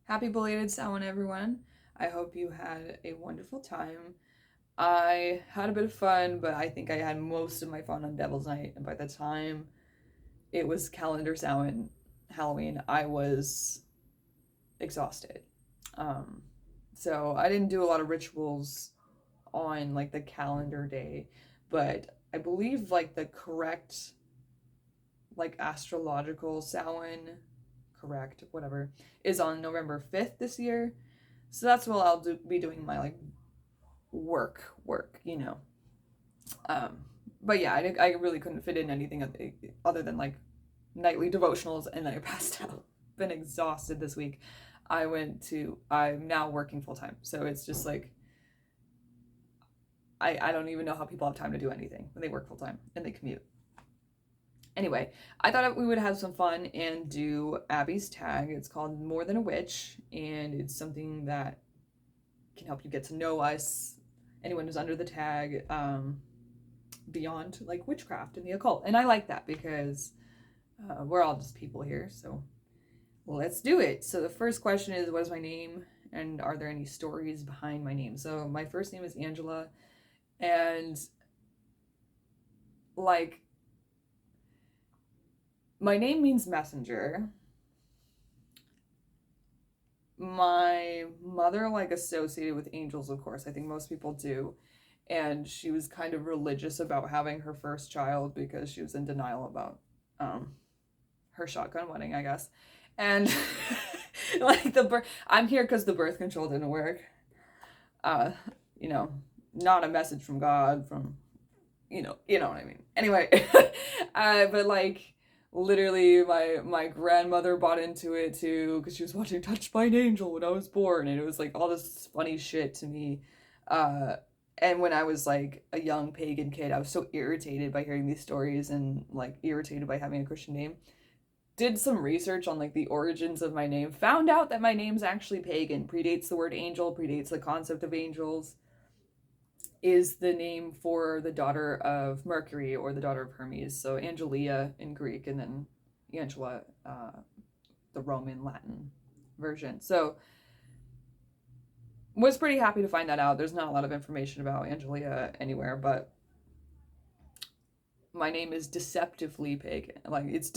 Happy belated Samhain, everyone. I hope you had a wonderful time. I had a bit of fun, but I think I had most of my fun on Devil's Night. And by the time it was calendar Samhain, Halloween, I was exhausted. Um, so I didn't do a lot of rituals on like the calendar day, but I believe like the correct like astrological Samhain, correct, whatever, is on November 5th this year. So that's what be doing my like work. Um, but yeah, I really couldn't fit in anything other than like nightly devotionals, and then I passed out. Been exhausted this week. I'm now working full time, so it's just like I don't even know how people have time to do anything when they work full time and they commute. Anyway, I thought we would have some fun and do Abby's tag. It's called More Than a Witch, and it's something that can help you get to know us, anyone who's under the tag, beyond like witchcraft and the occult. And I like that because we're all just people here. So let's do it. So the first question is, what is my name? And are there any stories behind my name? So my first name is Angela. And like, my name means messenger. My mother like associated with angels, of course. I think most people do. And she was kind of religious about having her first child because she was in denial about um, her shotgun wedding, I guess. And like I'm here because the birth control didn't work. Uh, you know, not a message from God, from you know what I mean. Anyway, but like literally my grandmother bought into it too because she was watching Touched by an Angel when I was born, and it was like all this funny shit to me. Uh, and when I was like a young pagan kid, I was so irritated by hearing these stories and like irritated by having a Christian name. Did some research on like the origins of my name, found out that my name's actually pagan, predates the word angel, predates the concept of angels, is the name for the daughter of Mercury or the daughter of Hermes. So Angelia in Greek, and then Angela, the Roman Latin version. So was pretty happy to find that out. There's not a lot of information about Angelia anywhere, but my name is deceptively pagan. Like it's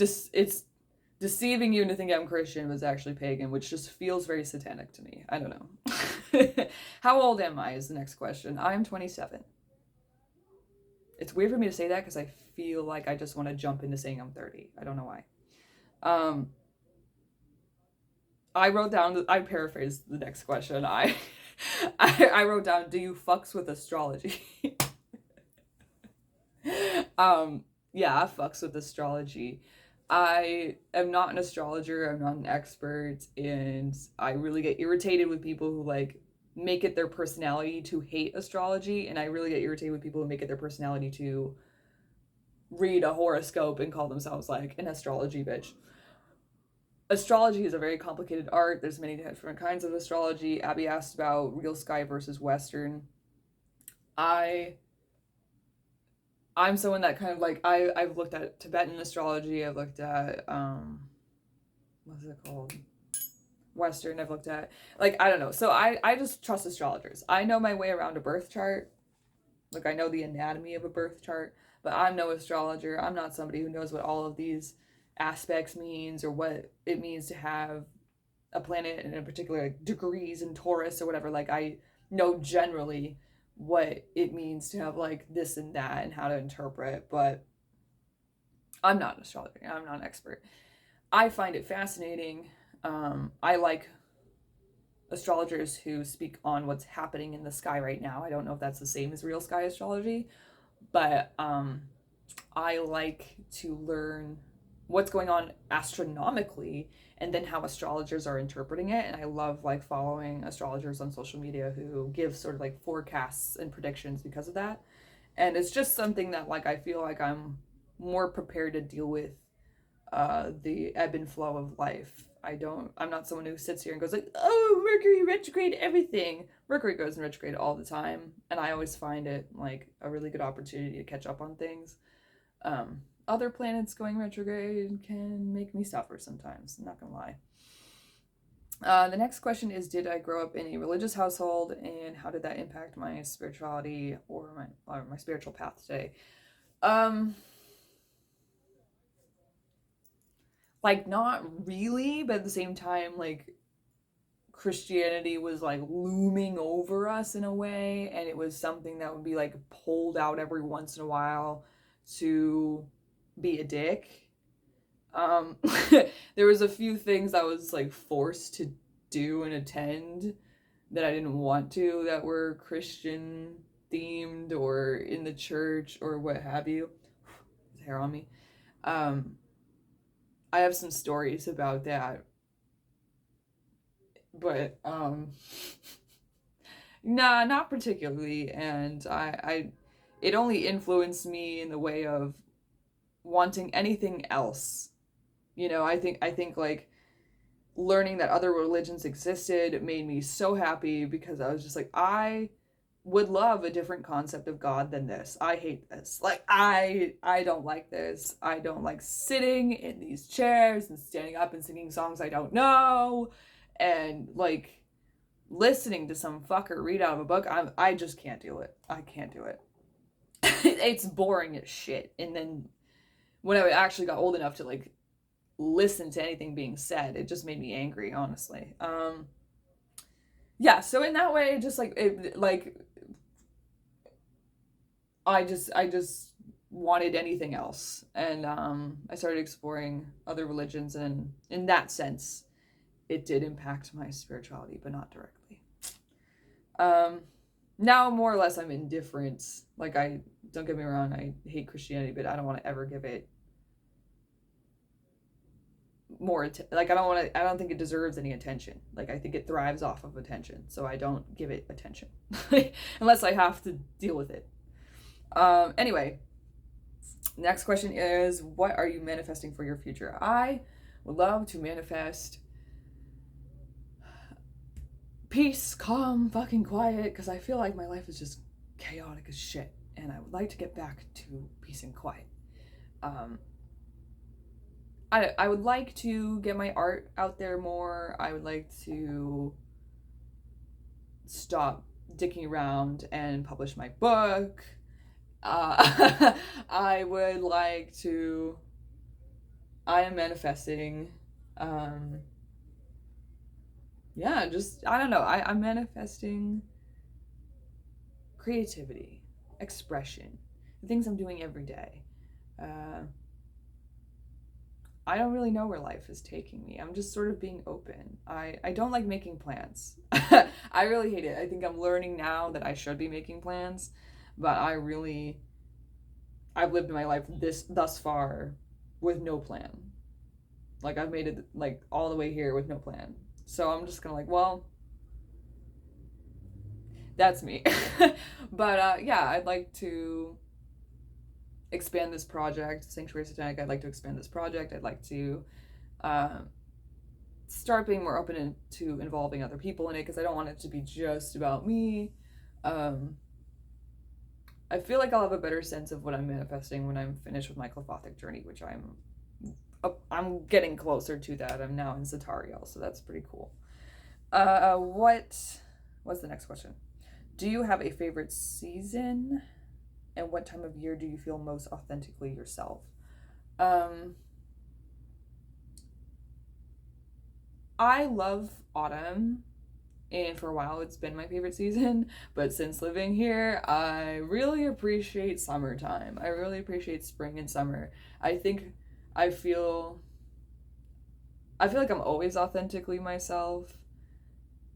deceiving you into thinking I'm Christian, but it's actually pagan, which just feels very satanic to me. I don't know. How old am I is the next question. I'm 27. It's weird for me to say that because I feel like I just want to jump into saying I'm 30. I don't know why. Um, I paraphrased the next question. I wrote down, do you fucks with astrology? Yeah, I fucks with astrology. I am not an astrologer, I'm not an expert, and I really get irritated with people who like make it their personality to hate astrology, and I really get irritated with people who make it their personality to read a horoscope and call themselves like an astrology bitch. Astrology is a very complicated art. There's many different kinds of astrology. Abby asked about real sky versus Western. I I'm someone that kind of like I've looked at Tibetan astrology. I've looked at what's it called, Western. I've looked at like I don't know. So I just trust astrologers. I know my way around a birth chart. Like I know the anatomy of a birth chart, but I'm no astrologer. I'm not somebody who knows what all of these aspects means or what it means to have a planet in a particular like, degrees in Taurus or whatever. Like I know generally what it means to have like this and that and how to interpret, but I'm not an astrologer. I'm not an expert. I find it fascinating. I like astrologers who speak on what's happening in the sky right now. I don't know if that's the same as real sky astrology, but I like to learn what's going on astronomically and then how astrologers are interpreting it. And I love like following astrologers on social media who give sort of like forecasts and predictions because of that. And it's just something that like I feel like I'm more prepared to deal with the ebb and flow of life. I'm not someone who sits here and goes like, oh, Mercury retrograde everything. Mercury goes in retrograde all the time, and I always find it like a really good opportunity to catch up on things. Other planets going retrograde can make me suffer sometimes, I'm not gonna lie. The next question is, did I grow up in a religious household, and how did that impact my spirituality or my spiritual path today? Um, like not really, but at the same time, like Christianity was like looming over us in a way, and it was something that would be like pulled out every once in a while to be a dick. Um, there was a few things I was like forced to do and attend that I didn't want to that were Christian themed or in the church or what have you. Hair on me. Um, I have some stories about that, but nah, not particularly. And it only influenced me in the way of wanting anything else. I think like learning that other religions existed made me so happy because I was just like, I would love a different concept of God than this. I hate this. Like I don't like this. I don't like sitting in these chairs and standing up and singing songs I don't know and like listening to some fucker read out of a book. I just can't do it. I can't do it. It's boring as shit. And then when I actually got old enough to like listen to anything being said, it just made me angry, honestly. Yeah, so in that way, just like it, like I just wanted anything else, and I started exploring other religions, and in that sense, it did impact my spirituality, but not directly. Um, Now more or less I'm indifferent. Like I don't get me wrong, I hate Christianity, but I don't want to ever give it like I don't think it deserves any attention. Like I think it thrives off of attention, so I don't give it attention unless I have to deal with it. Anyway, next question is, what are you manifesting for your future? I would love to manifest peace, calm, fucking quiet, because I feel like my life is just chaotic as shit, and I would like to get back to peace and quiet. um I would like to get my art out there more. I would like to stop dicking around and publish my book. I would like to. I am manifesting. Um, yeah, just I don't know. I'm manifesting creativity, expression, the things I'm doing every day. Uh, I don't really know where life is taking me. I'm just sort of being open. I don't like making plans. I really hate it. I think I'm learning now that I should be making plans, but I've lived my life thus far with no plan. Like I've made it like all the way here with no plan. So I'm just gonna like, well, that's me. But yeah, I'd like to expand this project, Sanctuary Satanic. I'd like to expand this project. I'd like to uh, start being more open to involving other people in it because I don't want it to be just about me. Um, I feel like I'll have a better sense of what I'm manifesting when I'm finished with my Clefothic journey, which I'm getting closer to that. I'm now in Zatariel, so that's pretty cool. What's the next question? Do you have a favorite season? And what time of year do you feel most authentically yourself? I love autumn, and for a while it's been my favorite season, but since living here, I really appreciate summertime. I really appreciate spring and summer. I think I feel I feel like I'm always authentically myself,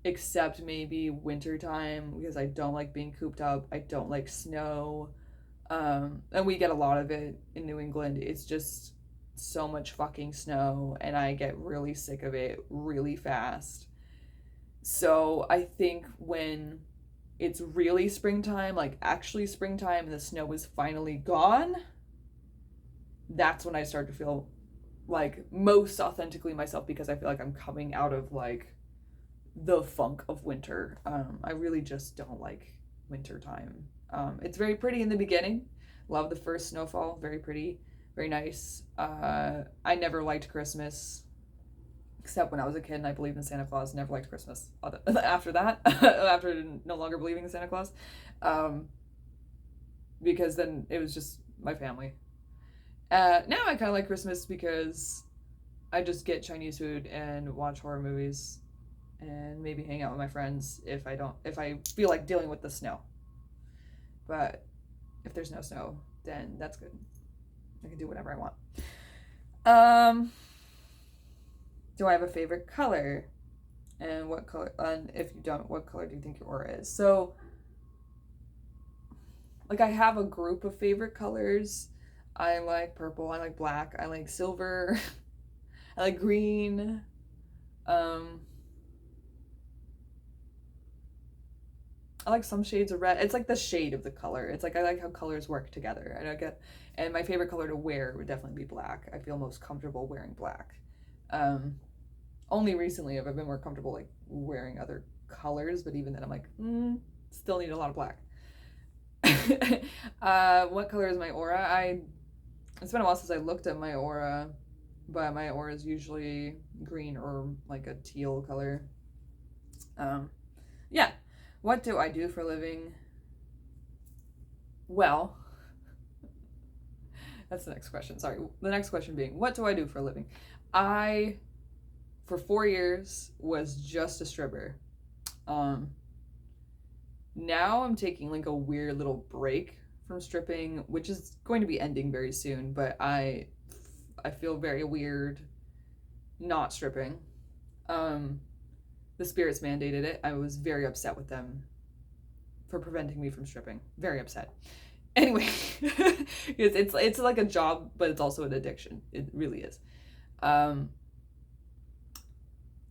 except maybe wintertime because I don't like being cooped up. I don't like snow. And we get a lot of it in New England. It's just so much fucking snow, and I get really sick of it really fast. So I think when it's really springtime, like actually springtime, and the snow is finally gone, that's when I start to feel like most authentically myself because I feel like I'm coming out of like the funk of winter. I really just don't like winter time. It's very pretty in the beginning. Love the first snowfall. Very pretty, very nice. I never liked Christmas. except when I was a kid and I believed in Santa Claus. Never liked Christmas. After that, after no longer believing in Santa Claus, um, because then it was just my family. Now I kind of like Christmas because I just get Chinese food and watch horror movies and maybe hang out with my friends if I feel like dealing with the snow. But if there's no snow, then that's good. I can do whatever I want. Um, do I have a favorite color? And what color? And if you don't, what color do you think your aura is? So, like, I have a group of favorite colors. I like purple. I like black. I like silver. I like green. Um, I like some shades of red. It's like the shade of the color. It's like I like how colors work together. And my favorite color to wear would definitely be black. I feel most comfortable wearing black. Only recently have I been more comfortable like wearing other colors, but even then I'm like, still need a lot of black. What color is my aura? It's been a while since I looked at my aura, but my aura is usually green or like a teal color. Yeah. What do I do for a living? Well, that's the next question. Sorry. The next question being, what do I do for a living? I, for 4 years, was just a stripper. Now I'm taking like a weird little break from stripping, which is going to be ending very soon, but I feel very weird not stripping. The spirits mandated it. I was very upset with them for preventing me from stripping. Very upset. Anyway, it's like a job, but it's also an addiction. It really is.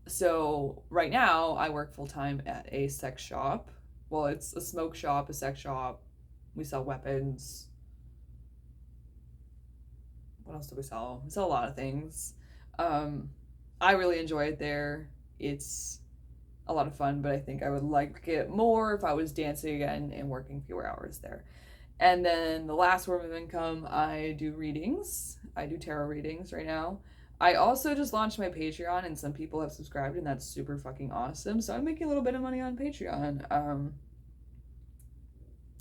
So right now I work full time at a sex shop. Well, it's a smoke shop, a sex shop. We sell weapons. What else do we sell? We sell a lot of things. I really enjoy it there. It's a lot of fun, but I think I would like it more if I was dancing again and working fewer hours there. And then the last form of income, I do readings. I do tarot readings right now. I also just launched my Patreon and some people have subscribed and that's super fucking awesome. So I'm making a little bit of money on Patreon.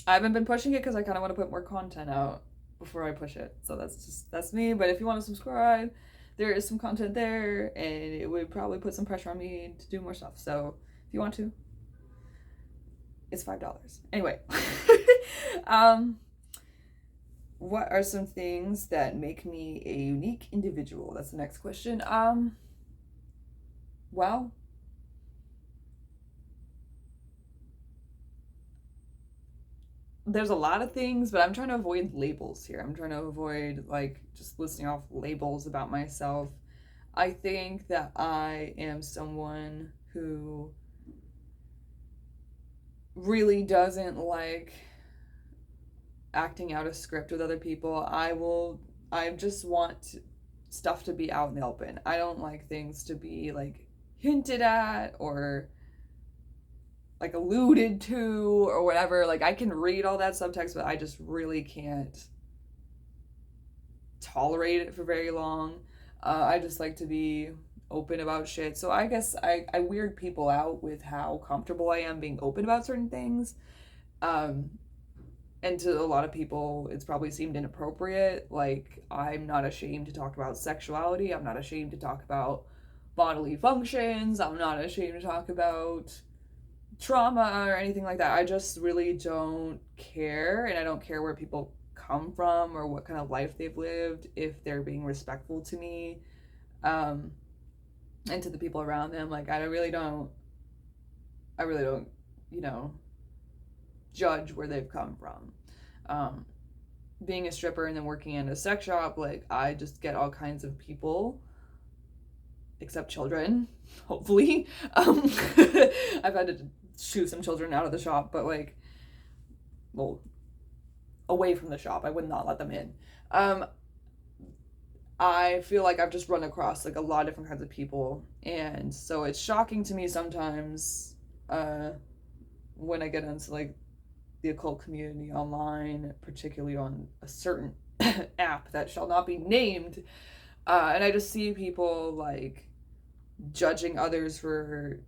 I haven't been pushing it because I kind of want to put more content out before I push it. So that's me. But if you want to subscribe, there is some content there and it would probably put some pressure on me to do more stuff. So if you want to, it's $5. Anyway, what are some things that make me a unique individual? That's the next question. Well, there's a lot of things, but I'm trying to avoid labels here. I'm trying to avoid like just listing off labels about myself. I think that I am someone who really doesn't like acting out a script with other people. I just want stuff to be out in the open. I don't like things to be like hinted at or like alluded to or whatever. Like I can read all that subtext, but I just really can't tolerate it for very long. I just like to be open about shit. So I guess I weird people out with how comfortable I am being open about certain things. And to a lot of people, it's probably seemed inappropriate. Like, I'm not ashamed to talk about sexuality. I'm not ashamed to talk about bodily functions. I'm not ashamed to talk about trauma or anything like that. I just really don't care. And I don't care where people come from or what kind of life they've lived if they're being respectful to me and to the people around them. Like, I really don't, you know, judge where they've come from. Being a stripper and then working in a sex shop, like I just get all kinds of people, except children, hopefully. I've had to shoo some children out of the shop, but like, well, away from the shop. I would not let them in. I feel like I've just run across like a lot of different kinds of people, and so it's shocking to me sometimes when I get into like the occult community online, particularly on a certain app that shall not be named, and I just see people like judging others for,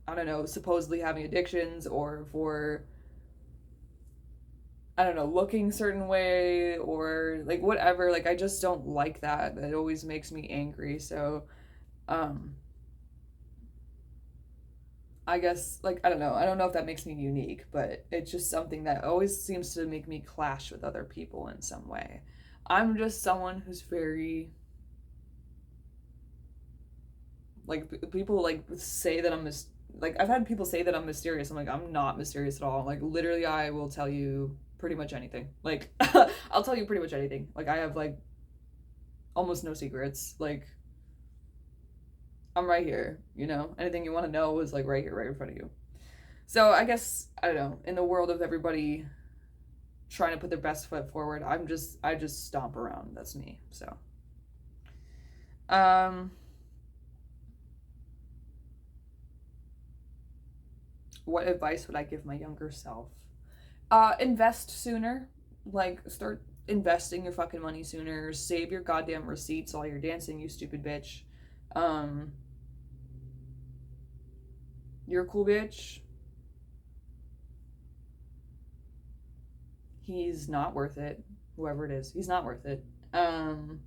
I don't know, supposedly having addictions, or for, I don't know, looking certain way, or like whatever. Like I just don't like that. It always makes me angry. So, um I guess, like, I don't know. I don't know if that makes me unique, but it's just something that always seems to make me clash with other people in some way. I'm just someone who's very, like, people, like, say that like, I've had people say that I'm mysterious. I'm like, I'm not mysterious at all. Like, literally, I will tell you pretty much anything. Like, I'll tell you pretty much anything. Like, I have, like, almost no secrets. Like, I'm right here, you know? Anything you want to know is, like, right here, right in front of you. So I guess, I don't know, in the world of everybody trying to put their best foot forward, I just stomp around. That's me. So, um what advice would I give my younger self? Invest sooner. Like, start investing your fucking money sooner. Save your goddamn receipts while you're dancing, you stupid bitch. Um you're a cool bitch. He's not worth it. Whoever it is, he's not worth it. Um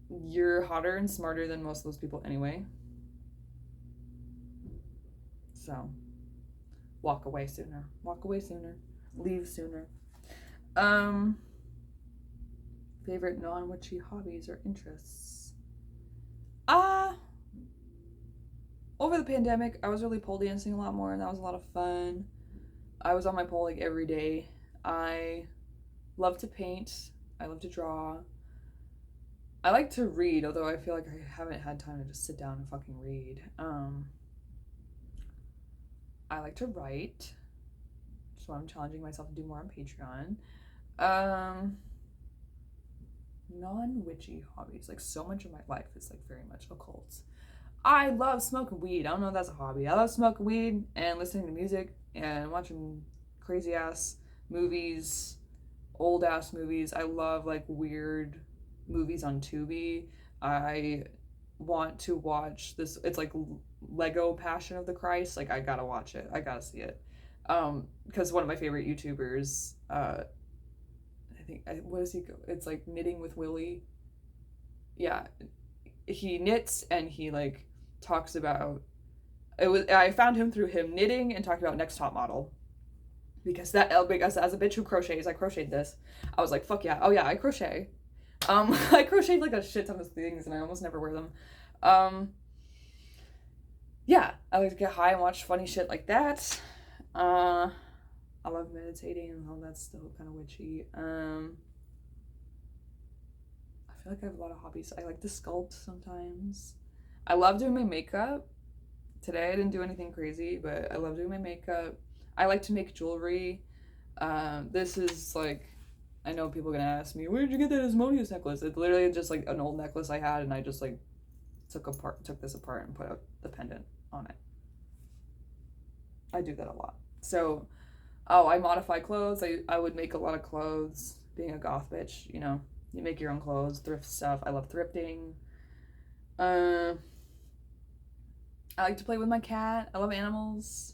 you're hotter and smarter than most of those people anyway. So, walk away sooner. Walk away sooner. Leave sooner. Um, favorite non-witchy hobbies or interests? Ah, over the pandemic, I was really pole dancing a lot more, and that was a lot of fun. I was on my pole like every day. I love to paint. I love to draw. I like to read, although I feel like I haven't had time to just sit down and fucking read. I like to write, so I'm challenging myself to do more on Patreon. Um, non-witchy hobbies. Like, so much of my life is like very much occult. I love smoking weed. I don't know if that's a hobby. I love smoking weed and listening to music and watching crazy ass movies, old ass movies. I love like weird movies on Tubi. I want to watch this. It's like Lego Passion of the Christ. Like, I gotta watch it. I gotta see it. Because one of my favorite YouTubers, I think, what does he go? It's like Knitting with Willie. Yeah, he knits and he like talks about it. Was, I found him through him knitting and talking about Next Top Model, because that, because as a bitch who crochets, I crocheted this. I was like, fuck yeah, oh yeah, I crochet. I crocheted like a shit ton of things and I almost never wear them. Um, yeah, I like to get high and watch funny shit like that. I love meditating, and all that's still kind of witchy. I feel like I have a lot of hobbies. I like to sculpt sometimes. I love doing my makeup. Today I didn't do anything crazy, but I love doing my makeup. I like to make jewelry. This is like, I know people are gonna ask me, where did you get that Asmodeus necklace? It's literally just like an old necklace I had, and I just like took this apart and put the pendant on it. I do that a lot. So, oh, I modify clothes. I would make a lot of clothes. Being a goth bitch, you know, you make your own clothes, thrift stuff. I love thrifting. Uh, I like to play with my cat. I love animals.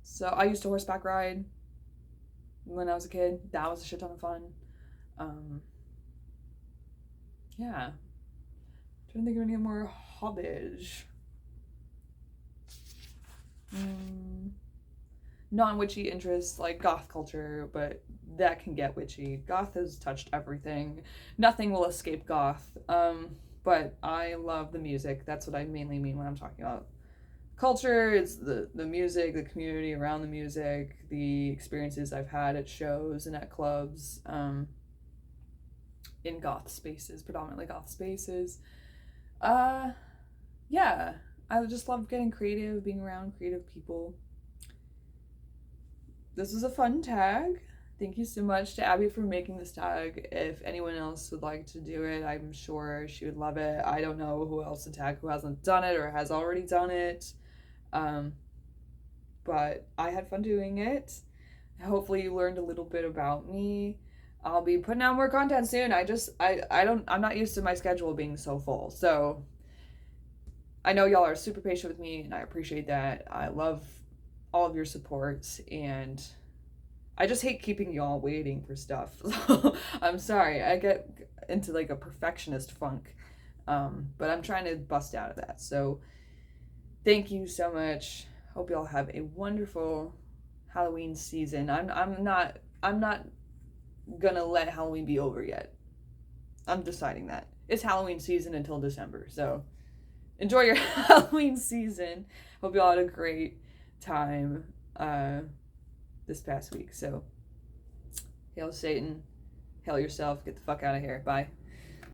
So I used to horseback ride when I was a kid. That was a shit ton of fun. Um, yeah. Trying to think of any more hobbies. Non-witchy interests like goth culture, but that can get witchy. Goth has touched everything. Nothing will escape goth. But I love the music. That's what I mainly mean when I'm talking about culture. It's the music, the community around the music, the experiences I've had at shows and at clubs, in goth spaces, predominantly goth spaces. Uh, yeah, I just love getting creative, being around creative people. This was a fun tag. Thank you so much to Abby for making this tag. If anyone else would like to do it, I'm sure she would love it. I don't know who else to tag who hasn't done it or has already done it. Um, but I had fun doing it. Hopefully you learned a little bit about me. I'll be putting out more content soon. I'm not used to my schedule being so full. So I know y'all are super patient with me, and I appreciate that. I love all of your support, and I just hate keeping y'all waiting for stuff. I'm sorry. I get into like a perfectionist funk. But I'm trying to bust out of that. So thank you so much. Hope y'all have a wonderful Halloween season. I'm not gonna let Halloween be over yet. I'm deciding that. It's Halloween season until December. So enjoy your Halloween season. Hope y'all had a great time this past week. So hail Satan, hail yourself, get the fuck out of here. Bye.